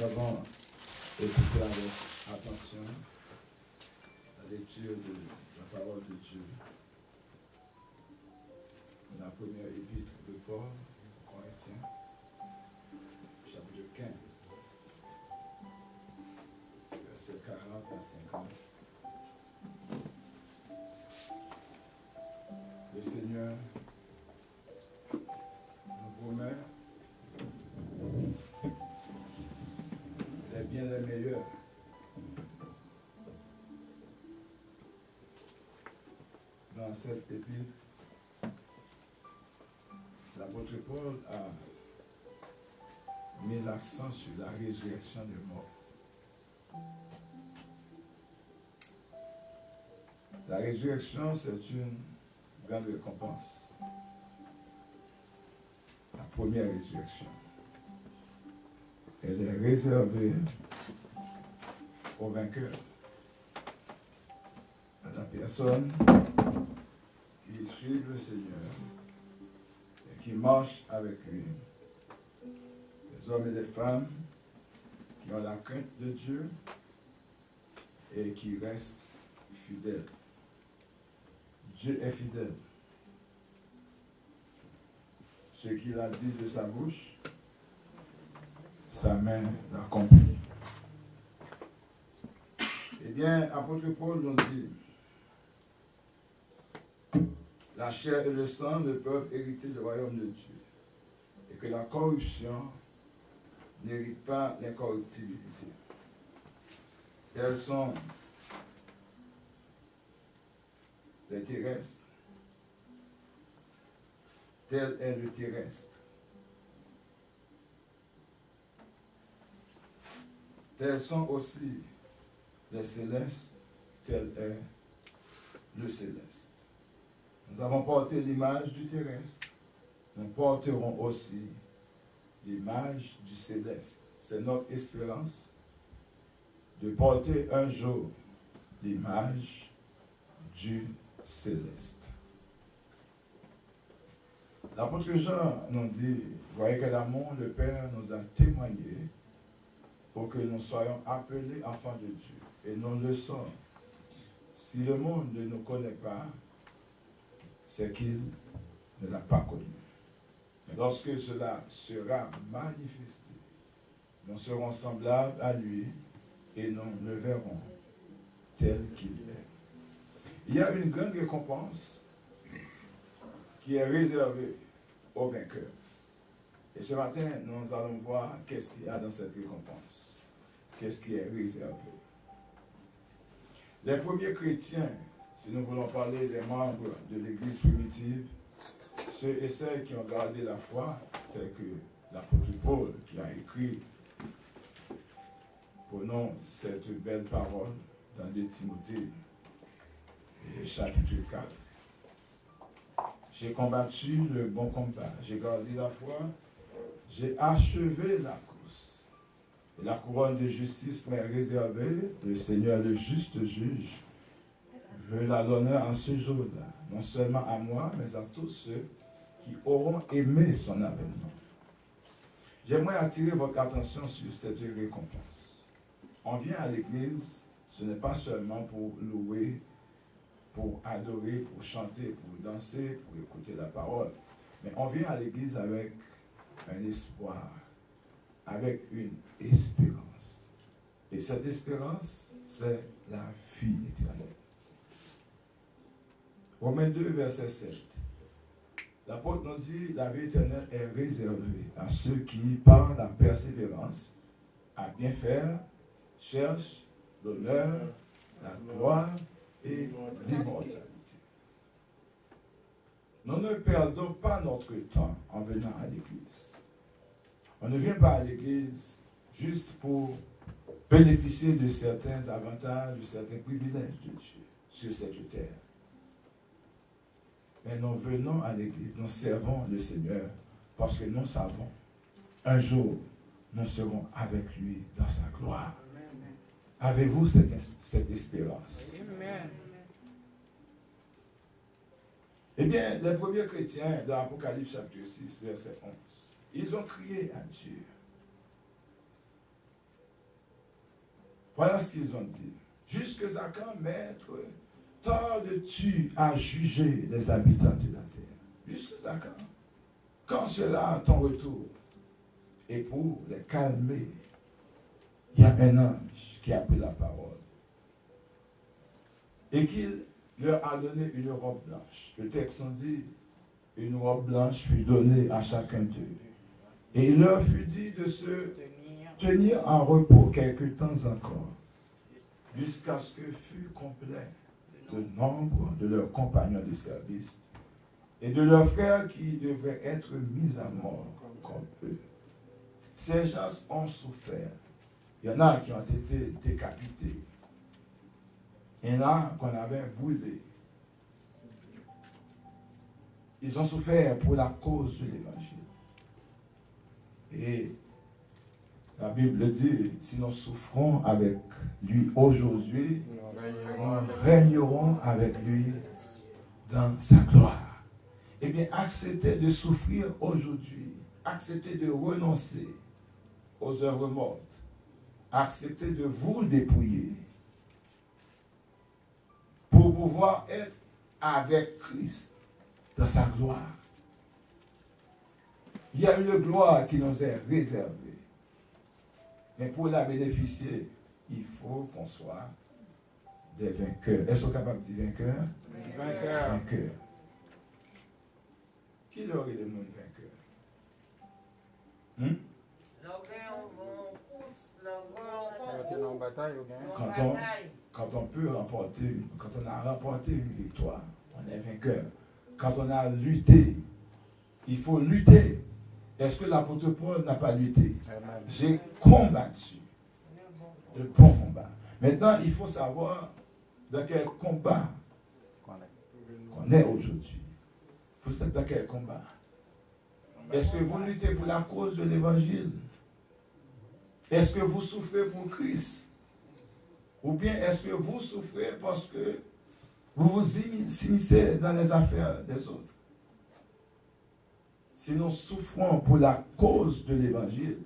avons écouté avec attention la lecture de la parole de Dieu. La première épître de Paul aux Corinthiens, chapitre 15, versets 40 à 50. Le Seigneur nous promet les biens les meilleurs. Dans cette épître, l'apôtre Paul a mis l'accent sur la résurrection des morts. La résurrection, c'est une grande récompense. La première résurrection. Elle est réservée aux vainqueurs, à la personne qui suit le Seigneur et qui marche avec lui. Les hommes et les femmes qui ont la crainte de Dieu et qui restent fidèles. Dieu est fidèle. Ce qu'il a dit de sa bouche, sa main l'accomplit. Eh bien, apôtre Paul nous dit, la chair et le sang ne peuvent hériter le royaume de Dieu, et que la corruption n'hérite pas l'incorruptibilité. Elles sont les terrestres, tel est le terrestre. Tels sont aussi les célestes, tel est le céleste. Nous avons porté l'image du terrestre, nous porterons aussi l'image du céleste. C'est notre espérance de porter un jour l'image du céleste. L'apôtre Jean nous dit, voyez quel amour le Père nous a témoigné pour que nous soyons appelés enfants de Dieu. Et nous le sommes. Si le monde ne nous connaît pas, c'est qu'il ne l'a pas connu. Mais lorsque cela sera manifesté, nous serons semblables à lui et nous le verrons tel qu'il est. Il y a une grande récompense qui est réservée aux vainqueurs. Et ce matin, nous allons voir qu'est-ce qu'il y a dans cette récompense. Qu'est-ce qui est réservé. Les premiers chrétiens, si nous voulons parler des membres de l'Église primitive, ceux et celles qui ont gardé la foi, tels que l'apôtre Paul qui a écrit, prenons cette belle parole dans 2 Timothée, chapitre 4. J'ai combattu le bon combat, j'ai gardé la foi, j'ai achevé la course. Et la couronne de justice m'est réservée, le Seigneur, le juste juge, me la donnera en ce jour-là, non seulement à moi, mais à tous ceux qui auront aimé son avènement. J'aimerais attirer votre attention sur cette récompense. On vient à l'église, ce n'est pas seulement pour louer, pour adorer, pour chanter, pour danser, pour écouter la parole, mais on vient à l'église avec un espoir, avec une espérance. Et cette espérance, c'est la vie éternelle. Romains 2, verset 7. L'apôtre nous dit, la vie éternelle est réservée à ceux qui, par la persévérance, à bien faire, cherchent l'honneur, la gloire et l'immortalité. Nous ne perdons pas notre temps en venant à l'église. On ne vient pas à l'église juste pour bénéficier de certains avantages, de certains privilèges de Dieu sur cette terre. Mais nous venons à l'église, nous servons le Seigneur parce que nous savons, un jour, nous serons avec lui dans sa gloire. Avez-vous cette espérance? Amen. Eh bien, les premiers chrétiens dans l'Apocalypse chapitre 6, verset 11, ils ont crié à Dieu. Voilà ce qu'ils ont dit. Jusque à quand, maître, tardes-tu à juger les habitants de la terre? Jusque à quand? Quand sera ton retour? Et pour les calmer, il y a un ange qui a pris la parole et qu'il leur a donné une robe blanche. Le texte nous dit, une robe blanche fut donnée à chacun d'eux. Et il leur fut dit de se tenir en repos quelque temps encore, jusqu'à ce que fût complet le nombre de leurs compagnons de service et de leurs frères qui devraient être mis à mort comme eux. Ces gens ont souffert. Il y en a qui ont été décapités. Il y en a qu'on avait brûlés. Ils ont souffert pour la cause de l'évangile. Et la Bible dit, si nous souffrons avec lui aujourd'hui, nous régnerons avec lui dans sa gloire. Eh bien, acceptez de souffrir aujourd'hui. Acceptez de renoncer aux œuvres mortes. Acceptez de vous dépouiller pour pouvoir être avec Christ dans sa gloire. Il y a une gloire qui nous est réservée. Mais pour la bénéficier, il faut qu'on soit des vainqueurs. Est-ce qu'on est capable de dire vainqueurs? Vainqueurs. Vainqueurs. Qui leur est le monde vainqueur? Quand on peut remporter, quand on a remporté une victoire, on est vainqueur. Quand on a lutté, il faut lutter. Est-ce que l'apôtre Paul n'a pas lutté? J'ai combattu le bon combat. Maintenant, il faut savoir dans quel combat qu'on est aujourd'hui. Vous êtes dans quel combat? Est-ce que vous luttez pour la cause de l'évangile? Est-ce que vous souffrez pour Christ? Ou bien est-ce que vous souffrez parce que vous vous immiscez dans les affaires des autres? Si nous souffrons pour la cause de l'évangile,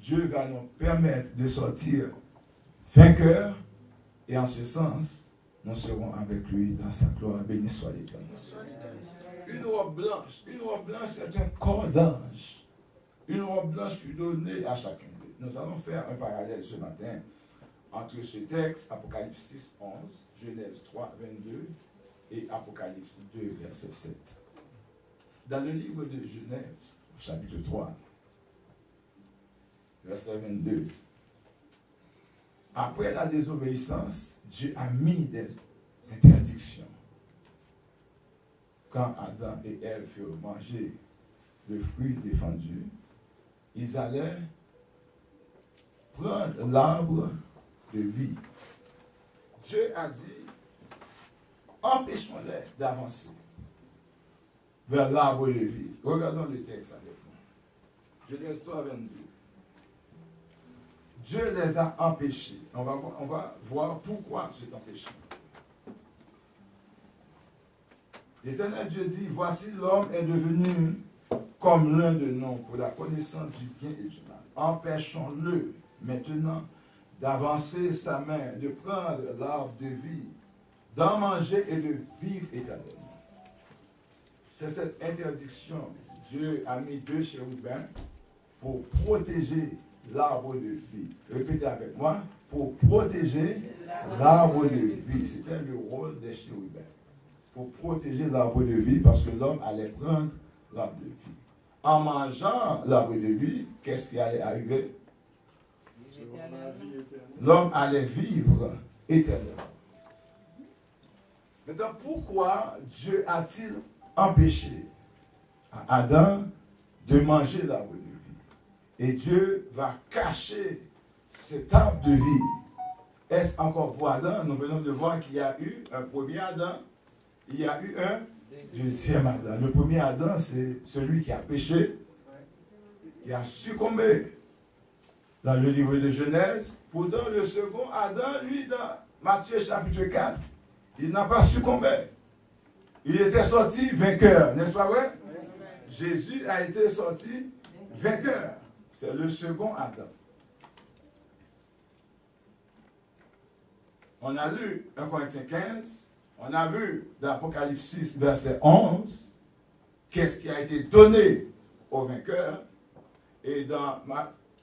Dieu va nous permettre de sortir vainqueurs et en ce sens, nous serons avec lui dans sa gloire. Béni soit l'Éternel. Une robe blanche, c'est un corps d'ange. Une robe blanche fut donnée à chacun d'eux. Nous allons faire un parallèle ce matin entre ce texte, Apocalypse 6, 11, Genèse 3, 22 et Apocalypse 2, verset 7. Dans le livre de Genèse, chapitre 3, verset 22, après la désobéissance, Dieu a mis des interdictions. Quand Adam et Ève furent manger le fruit défendu, ils allaient prendre l'arbre de vie. Dieu a dit, empêchons-les d'avancer vers l'arbre de vie. Regardons le texte avec moi. Genèse 3, 22. Dieu les a empêchés. On va voir pourquoi cet empêchement. L'Éternel Dieu dit, voici l'homme est devenu comme l'un de nous pour la connaissance du bien et du mal. Empêchons-le maintenant d'avancer sa main, de prendre l'arbre de vie, d'en manger et de vivre éternellement. C'est cette interdiction. Dieu a mis deux chérubins pour protéger l'arbre de vie. Répétez avec moi, pour protéger l'arbre de vie. C'était le rôle des chérubins. Pour protéger l'arbre de vie, parce que l'homme allait prendre l'arbre de vie. En mangeant l'arbre de vie, qu'est-ce qui allait arriver? L'homme allait vivre éternellement. Maintenant, pourquoi Dieu a-t-il empêché à Adam de manger l'arbre de vie? Et Dieu va cacher cet arbre de vie. Est-ce encore pour Adam? Nous venons de voir qu'il y a eu un premier Adam, il y a eu un deuxième Adam. Le premier Adam, c'est celui qui a péché, qui a succombé dans le livre de Genèse. Pourtant, le second Adam, lui, dans Matthieu chapitre 4, il n'a pas succombé. Il était sorti vainqueur, n'est-ce pas vrai? Jésus a été sorti vainqueur. C'est le second Adam. On a lu 1 Corinthiens 15, on a vu dans Apocalypse 6, verset 11, qu'est-ce qui a été donné aux vainqueurs. Et dans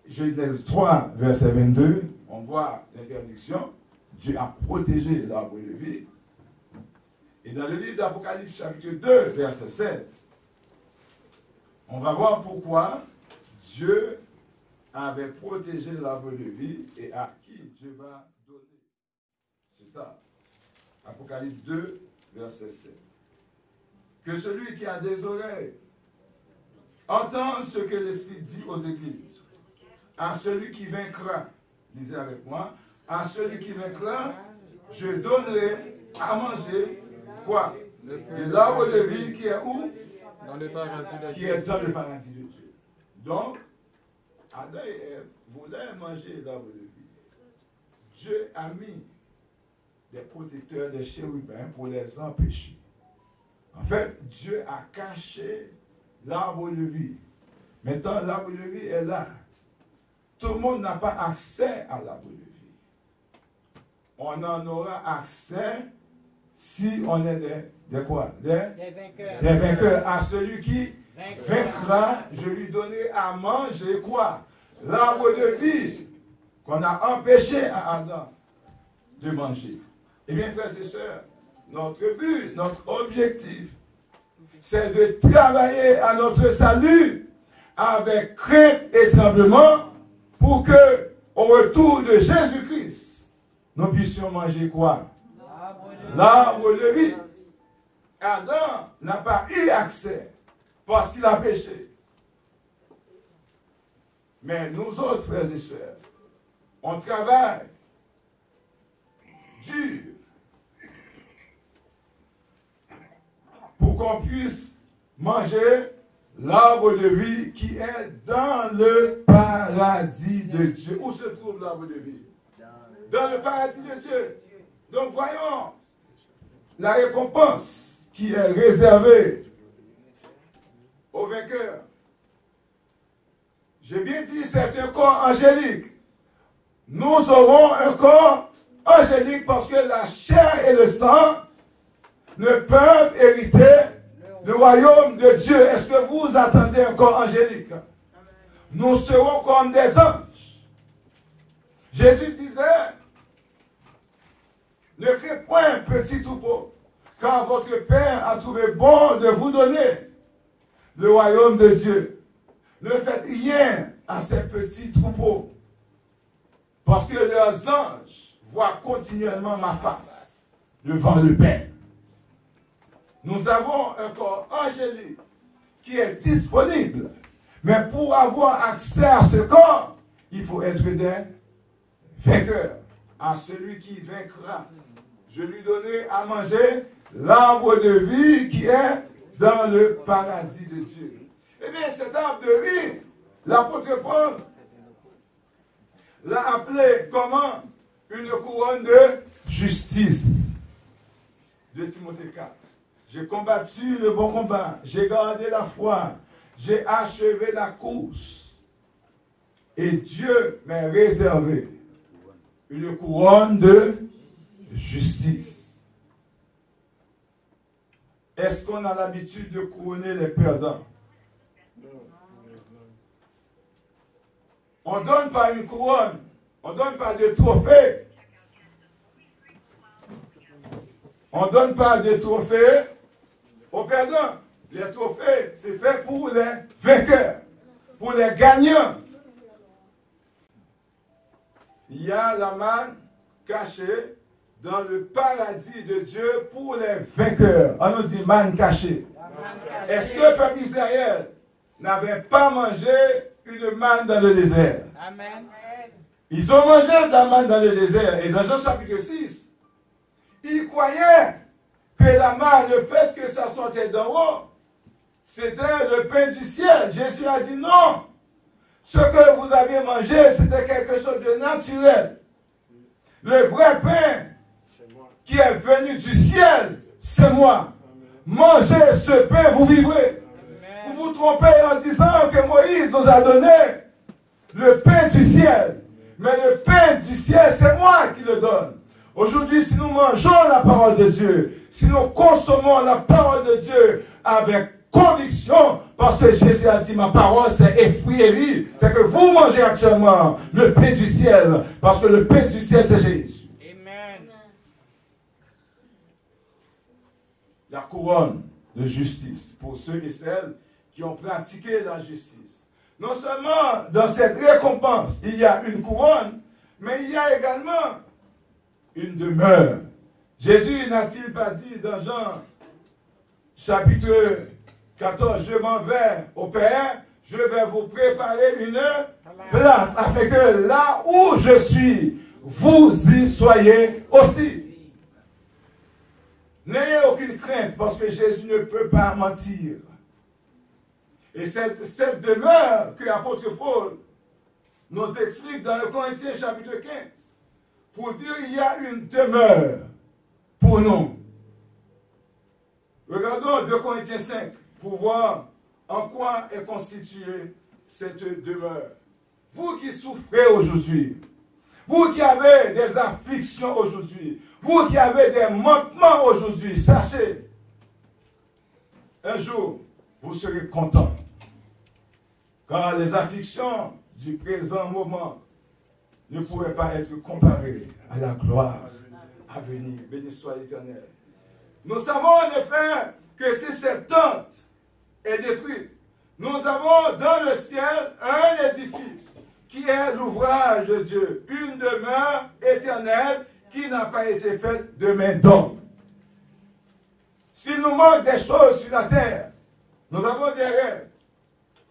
Genèse 3, verset 22, on voit l'interdiction. Dieu a protégé l'arbre de vie. Et dans le livre d'Apocalypse, chapitre 2, verset 7, on va voir pourquoi Dieu avait protégé l'arbre de vie et à qui Dieu va donner cet arbre. Apocalypse 2, verset 7. Que celui qui a des oreilles entende ce que l'Esprit dit aux églises. À celui qui vaincra, lisez avec moi, à celui qui vaincra, je donnerai à manger quoi? L'arbre de vie qui est où? Dans le paradis de Dieu. Qui est dans le paradis de Dieu. Donc, Adam et Ève voulaient manger l'arbre de vie. Dieu a mis des protecteurs, des chérubins pour les empêcher. En fait, Dieu a caché l'arbre de vie. Maintenant, l'arbre de vie est là. Tout le monde n'a pas accès à l'arbre de vie. On en aura accès si on est des quoi? Des vainqueurs. Des vainqueurs. À celui qui vaincra, je lui donnerai à manger quoi? L'arbre de vie qu'on a empêché à Adam de manger. Eh bien, frères et sœurs, notre but, notre objectif, c'est de travailler à notre salut avec crainte et tremblement pour que, au retour de Jésus-Christ, nous puissions manger quoi? L'arbre de vie. Adam n'a pas eu accès parce qu'il a péché. Mais nous autres, frères et sœurs, on travaille dur pour qu'on puisse manger l'arbre de vie qui est dans le paradis de Dieu. Où se trouve l'arbre de vie? Dans le paradis de Dieu. Donc voyons la récompense qui est réservée aux vainqueurs. J'ai bien dit, c'est un corps angélique. Nous aurons un corps angélique parce que la chair et le sang ne peuvent hériter le royaume de Dieu. Est-ce que vous attendez un corps angélique? Nous serons comme des anges. Jésus disait, ne craignez point, petit troupeau, car votre Père a trouvé bon de vous donner le royaume de Dieu. Ne faites rien à ces petits troupeaux, parce que leurs anges voient continuellement ma face devant le Père. Nous avons un corps angélique qui est disponible, mais pour avoir accès à ce corps, il faut être des vainqueurs. À celui qui vaincra, je lui donnerai à manger l'arbre de vie qui est dans le paradis de Dieu. Eh bien, cet arbre de vie, l'apôtre Paul l'a appelé comment? Une couronne de justice. De Timothée 4. J'ai combattu le bon combat, j'ai gardé la foi, j'ai achevé la course. Et Dieu m'a réservé une couronne de justice. Est-ce qu'on a l'habitude de couronner les perdants? On ne donne pas une couronne, on ne donne pas de trophée. On ne donne pas de trophée aux perdants. Les trophées, c'est fait pour les vainqueurs, pour les gagnants. Il y a la manne cachée dans le paradis de Dieu pour les vainqueurs. On nous dit manne cachée. Est-ce que le peuple Israël n'avait pas mangé une manne dans le désert? Amen. Ils ont mangé de la manne dans le désert. Et dans Jean chapitre 6, ils croyaient que la manne, le fait que ça sortait d'en haut, c'était le pain du ciel. Jésus a dit non. Ce que vous aviez mangé, c'était quelque chose de naturel. Le vrai pain qui est venu du ciel, c'est moi. Mangez ce pain, vous vivrez. Vous vous trompez en disant que Moïse nous a donné le pain du ciel. Mais le pain du ciel, c'est moi qui le donne. Aujourd'hui, si nous mangeons la parole de Dieu, si nous consommons la parole de Dieu avec conviction, parce que Jésus a dit, ma parole c'est esprit et vie, c'est que vous mangez actuellement le pain du ciel, parce que le pain du ciel c'est Jésus. Amen. La couronne de justice pour ceux et celles qui ont pratiqué la justice. Non seulement dans cette récompense, il y a une couronne, mais il y a également une demeure. Jésus n'a-t-il pas dit dans Jean chapitre 14, je m'en vais au Père, je vais vous préparer une place, afin que là où je suis, vous y soyez aussi. N'ayez aucune crainte, parce que Jésus ne peut pas mentir. Et cette demeure que l'apôtre Paul nous explique dans le Corinthiens chapitre 15, pour dire qu'il y a une demeure pour nous. Regardons 2 Corinthiens 5 pour voir en quoi est constituée cette demeure. Vous qui souffrez aujourd'hui, vous qui avez des afflictions aujourd'hui, vous qui avez des manquements aujourd'hui, sachez, un jour, vous serez contents. Car les afflictions du présent moment ne pourraient pas être comparées à la gloire à venir. Béni soit l'Éternel. Nous savons en effet que si cette tente est détruite, nous avons dans le ciel un édifice qui est l'ouvrage de Dieu, une demeure éternelle qui n'a pas été faite de main d'homme. S'il nous manque des choses sur la terre, nous avons des rêves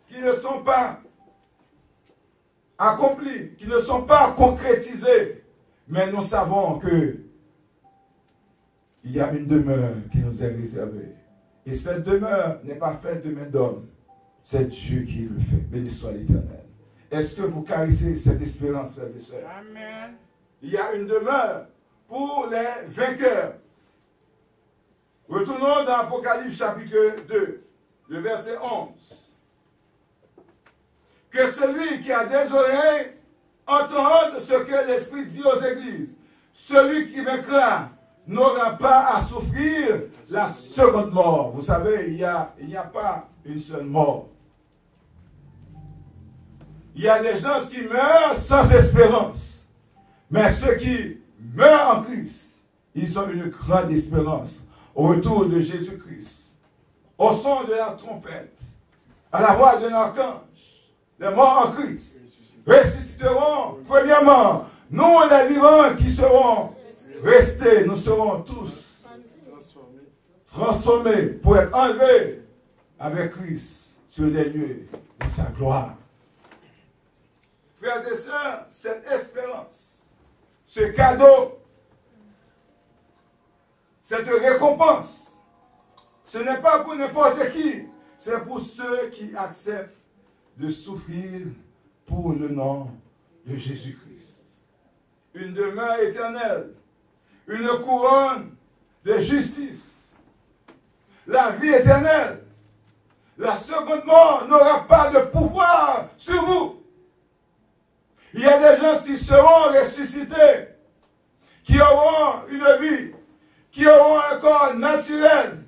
qui ne sont pas accomplis, qui ne sont pas concrétisés, mais nous savons que il y a une demeure qui nous est réservée. Et cette demeure n'est pas faite de main d'homme, c'est Dieu qui le fait. Béni soit l'Éternel. Est-ce que vous caressez cette espérance, frères et sœurs? Amen. Il y a une demeure pour les vainqueurs. Retournons dans Apocalypse chapitre 2, le verset 11. Que celui qui a des oreilles entende ce que l'Esprit dit aux églises. Celui qui vaincra n'aura pas à souffrir la seconde mort. Vous savez, il n'y a pas une seule mort. Il y a des gens qui meurent sans espérance. Mais ceux qui meurent en Christ, ils ont une grande espérance au retour de Jésus-Christ. Au son de la trompette, à la voix d'un archange, les morts en Christ ressusciteront premièrement. Nous, les vivants qui serons restés, nous serons tous transformés pour être enlevés avec Christ sur les lieux de sa gloire. Frères et sœurs, cette espérance, ce cadeau, cette récompense, ce n'est pas pour n'importe qui, c'est pour ceux qui acceptent de souffrir pour le nom de Jésus-Christ. Une demeure éternelle, une couronne de justice, la vie éternelle. La seconde mort n'aura pas de pouvoir sur vous. Il y a des gens qui seront ressuscités, qui auront une vie, qui auront un corps naturel,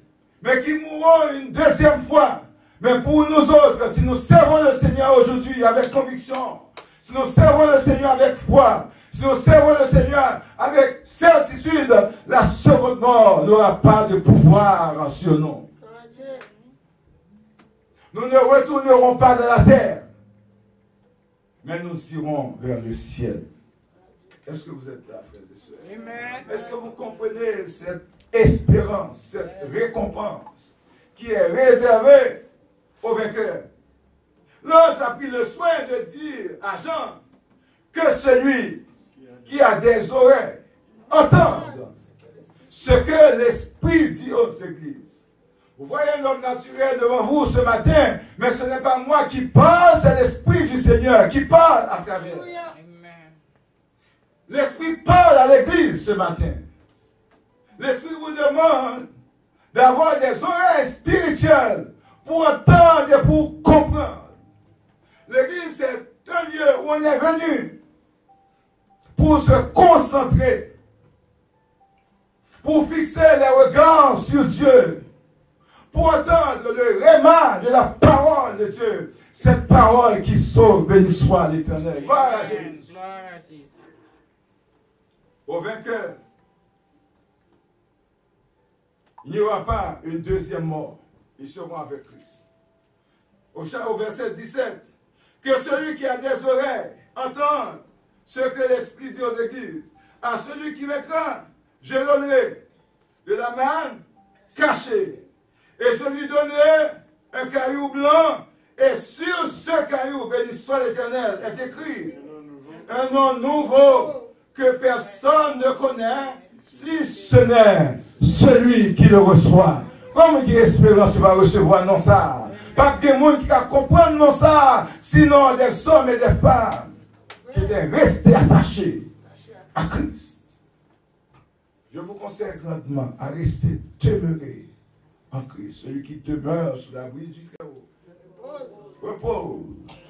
mais qui mourront une deuxième fois. Mais pour nous autres, si nous servons le Seigneur aujourd'hui avec conviction, si nous servons le Seigneur avec foi, si nous servons le Seigneur avec certitude, la seconde mort n'aura pas de pouvoir sur nous. Nous ne retournerons pas dans la terre, mais nous irons vers le ciel. Est-ce que vous êtes là, frères et sœurs? Amen. Est-ce que vous comprenez cette espérance, cette récompense qui est réservée aux vainqueurs? L'ange a pris le soin de dire à Jean que celui qui a des oreilles entende ce que l'Esprit dit aux églises. Vous voyez un homme naturel devant vous ce matin, mais ce n'est pas moi qui parle, c'est l'Esprit du Seigneur qui parle à travers. L'Esprit parle à l'église ce matin. L'Esprit vous demande d'avoir des oreilles spirituelles pour entendre et pour comprendre. L'église, c'est un lieu où on est venu pour se concentrer pour fixer les regards sur Dieu, pour entendre le réma de la parole de Dieu, cette parole qui sauve, béni soit l'Éternel. Gloire à Jésus. Au vainqueur, il n'y aura pas une deuxième mort. Ils seront avec Christ. Au verset 17, que celui qui a des oreilles entende ce que l'Esprit dit aux églises. À celui qui vaincra, je donnerai de la manne cachée. Et je lui donnerai un caillou blanc. Et sur ce caillou, béni soit l'Éternel, est écrit un nom nouveau que personne ne connaît, si ce n'est celui qui le reçoit. Comme il y a espérance, tu vas recevoir non ça. Pas de monde qui va comprendre non ça, sinon des hommes et des femmes qui étaient restés attachés à Christ. Je vous conseille grandement à rester demeuré en Christ. Celui qui demeure sous l'abri du Très-Haut repose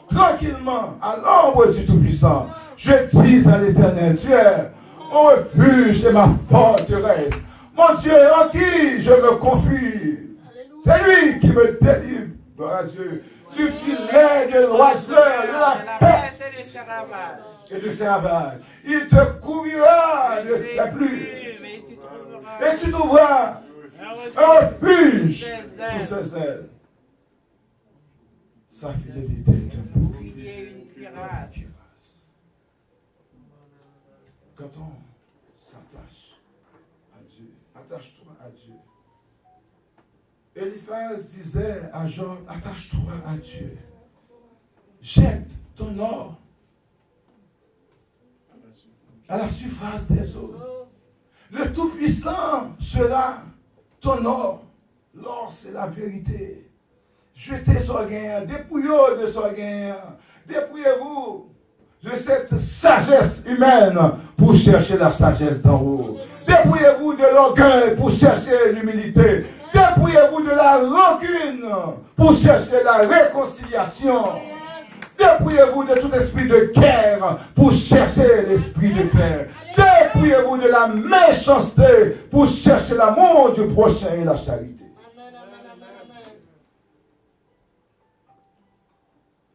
tranquillement à l'ombre du Tout-Puissant. Je dis à l'Éternel, tu es mon refuge et ma forteresse. Mon Dieu en qui je me confie. C'est lui qui me délivre, gloire à Dieu, du filet de l'oiseleur, de la peste et du servage. Il te couvrira de sa pluie. Et tu trouveras un refuge sous ses ailes. Sa fidélité est un bouclier, une cuirasse. Quand on s'attache à Dieu, attache-toi à Dieu. Eliphaz disait à Job, attache-toi à Dieu. Jette ton or à la surface des eaux. Le Tout-Puissant sera ton or. L'or, c'est la vérité. Jetez son gain, dépouillez de son gain. Dépouillez-vous de cette sagesse humaine pour chercher la sagesse d'en haut. Dépouillez-vous de l'orgueil pour chercher l'humilité. Dépouillez-vous de la rancune pour chercher la réconciliation. Dépouillez-vous de tout esprit de guerre pour chercher l'esprit de paix. Dépouillez-vous de la méchanceté pour chercher l'amour du prochain et la charité.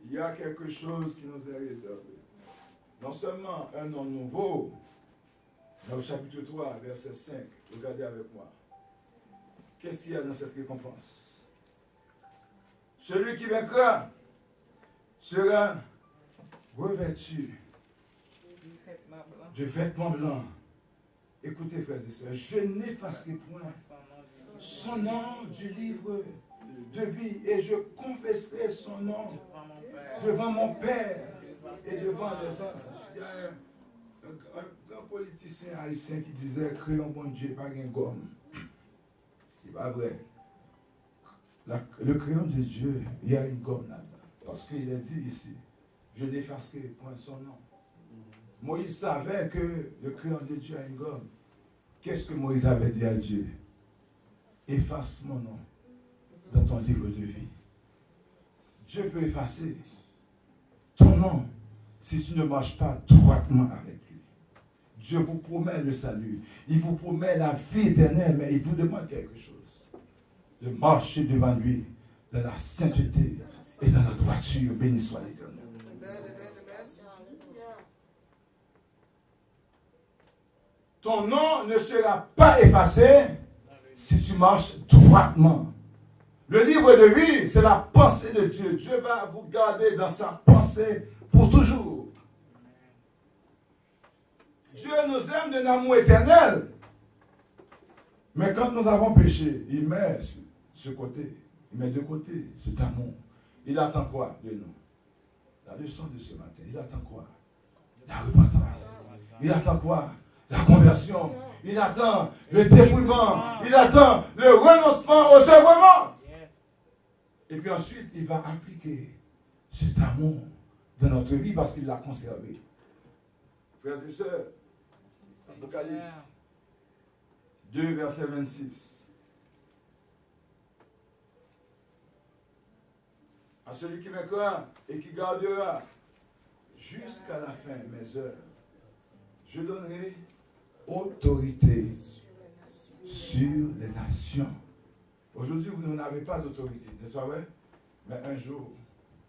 Il y a quelque chose qui nous est réservé. Non seulement un nom nouveau, dans le chapitre 3, verset 5, regardez avec moi. Qu'est-ce qu'il y a dans cette récompense? Celui qui vaincra sera revêtu de vêtements blancs. Écoutez, frères et sœurs, je n'effacerai point son nom du livre de vie et je confesserai son nom devant mon Père et devant les anges. Il y a un grand politicien haïtien qui disait « Créons bon Dieu par un gomme ». C'est pas vrai. Le crayon de Dieu, il y a une gomme là-dedans. Parce qu'il est dit ici, je n'effacerai point son nom. Moïse savait que le crayon de Dieu a une gomme. Qu'est-ce que Moïse avait dit à Dieu? Efface mon nom dans ton livre de vie. Dieu peut effacer ton nom si tu ne marches pas droitement avec lui. Dieu vous promet le salut. Il vous promet la vie éternelle, mais il vous demande quelque chose. De marcher devant lui dans la sainteté et dans la droiture. Béni soit l'Éternel. Ton nom ne sera pas effacé si tu marches droitement. Le livre de vie, c'est la pensée de Dieu. Dieu va vous garder dans sa pensée pour toujours. Dieu nous aime d'un amour éternel. Mais quand nous avons péché, il met ce côté, il met de côté cet amour. Il attend quoi de nous? La leçon de ce matin, il attend quoi? La repentance. Il attend quoi? La conversion. Il attend le dépouillement. Il attend le renoncement au œuvrement. Et puis ensuite, il va appliquer cet amour dans notre vie parce qu'il l'a conservé. Frères et sœurs, Apocalypse 2, verset 26. À celui qui vaincra et qui gardera jusqu'à la fin mes heures, je donnerai autorité sur les nations. Aujourd'hui, vous n'avez pas d'autorité, n'est-ce pas vrai? Mais un jour,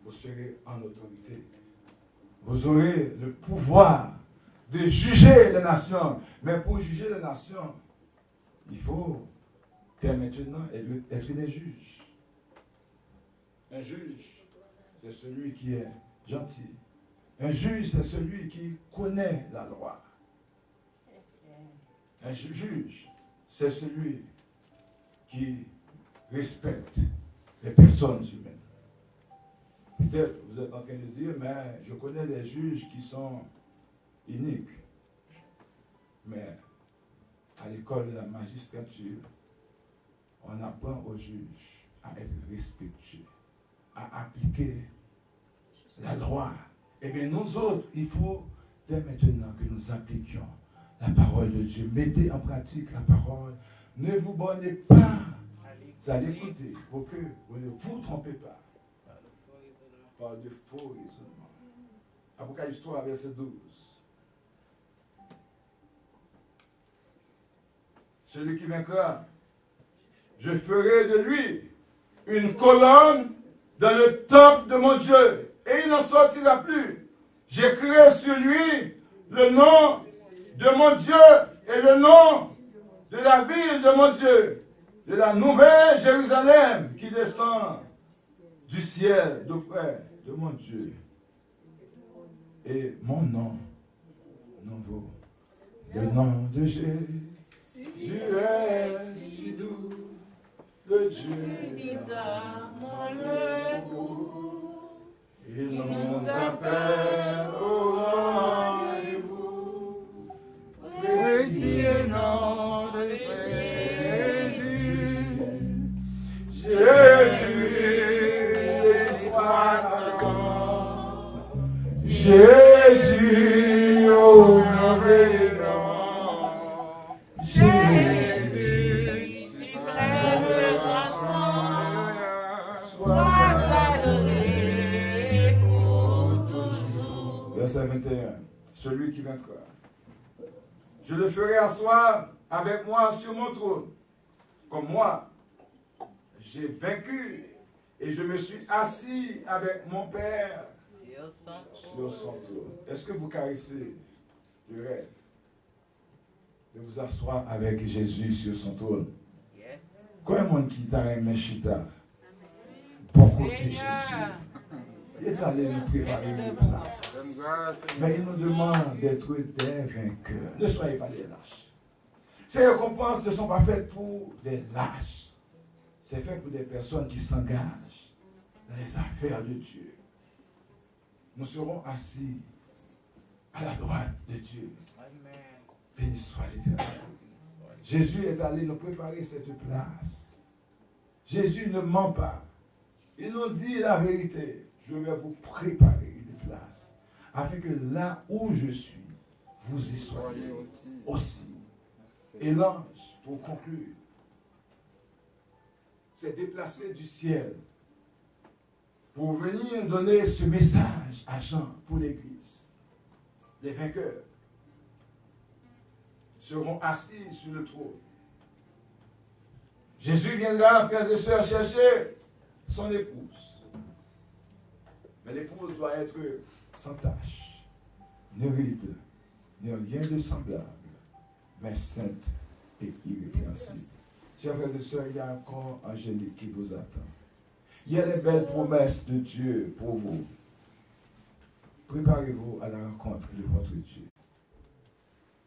vous serez en autorité. Vous aurez le pouvoir de juger les nations. Mais pour juger les nations, il faut, dès maintenant, être des juges. Un juge, c'est celui qui est gentil. Un juge, c'est celui qui connaît la loi. Un juge, c'est celui qui respecte les personnes humaines. Peut-être vous êtes en train de dire, mais je connais des juges qui sont uniques. Mais à l'école de la magistrature, on apprend aux juges à être respectueux, à appliquer la loi. Eh bien, nous autres, il faut dès maintenant que nous appliquions la parole de Dieu. Mettez en pratique la parole. Ne vous bornez pas à l'écouter pour que vous ne vous trompez pas par de faux raisonnements. Apocalypse 3, verset 12. Celui qui vaincra, je ferai de lui une colonne dans le temple de mon Dieu, et il n'en sortira plus. J'écrirai sur lui le nom de mon Dieu et le nom de la ville de mon Dieu, de la nouvelle Jérusalem qui descend du ciel d'auprès de mon Dieu. Et mon nom nouveau, le nom de Jésus est si doux, le Dieu des âmes le goût. Il nous appelle au rendez-vous. Le nom de Jésus. Jésus, sois grand. Jésus, au nom de grand. Jésus, qui crève le croissant, sois adoré pour toujours. Verset 21. Celui qui vaincra. Je le ferai asseoir avec moi sur mon trône, comme moi, j'ai vaincu et je me suis assis avec mon Père sur son trône. Est-ce que vous caressez le rêve de vous asseoir avec Jésus sur son trône? Combien de monde qui t'a aimé chita? Beaucoup de Jésus. Il est allé nous préparer une place. Mais il nous demande d'être des vainqueurs. Ne soyez pas des lâches. Ces récompenses ne sont pas faites pour des lâches. C'est fait pour des personnes qui s'engagent dans les affaires de Dieu. Nous serons assis à la droite de Dieu. Béni soit l'Éternel. Jésus est allé nous préparer cette place. Jésus ne ment pas. Il nous dit la vérité. Je vais vous préparer une place, afin que là où je suis, vous y soyez aussi. Et l'ange, pour conclure, s'est déplacé du ciel pour venir donner ce message à Jean pour l'Église. Les vainqueurs seront assis sur le trône. Jésus viendra, frères et sœurs, chercher son épouse. Mais l'épouse doit être sans tache, ni ride, ni rien de semblable, mais sainte et irrépréhensible. Chers frères et sœurs, il y a un corps angélique qui vous attend. Il y a les belles promesses de Dieu pour vous. Préparez-vous à la rencontre de votre Dieu.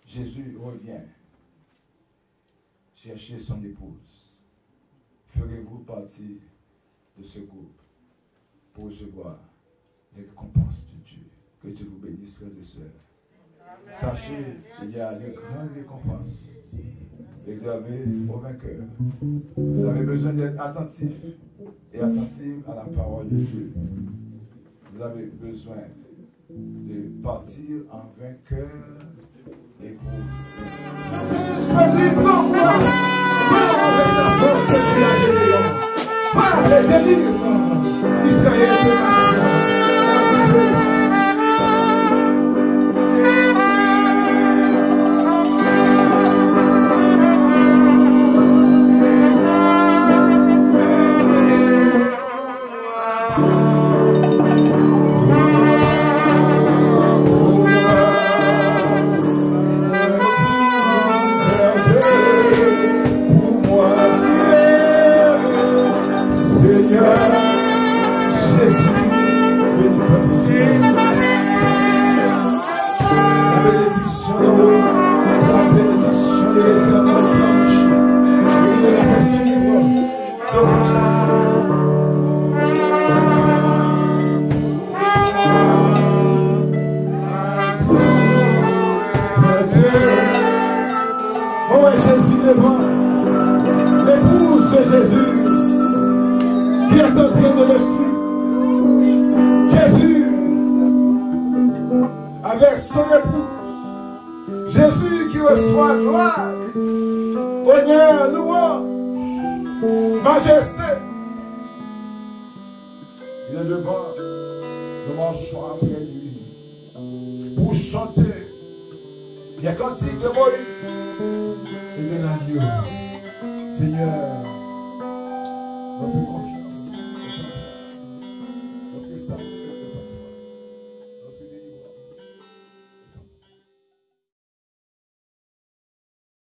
Jésus revient chercher son épouse. Ferez-vous partie de ce groupe pour recevoir les récompenses de Dieu? Que Dieu vous bénisse, frères et sœurs. Sachez qu'il y a de grandes récompenses réservées aux vainqueurs. Vous avez besoin d'être attentif et attentive à la parole de Dieu. Vous avez besoin de partir en vainqueur et pour par le délivrement d'Israël. avec son épouse. Jésus qui reçoit gloire, honneur, louange, majesté. Il est devant, nous marchons après lui pour chanter les cantiques de Moïse et de l'agneau. Seigneur,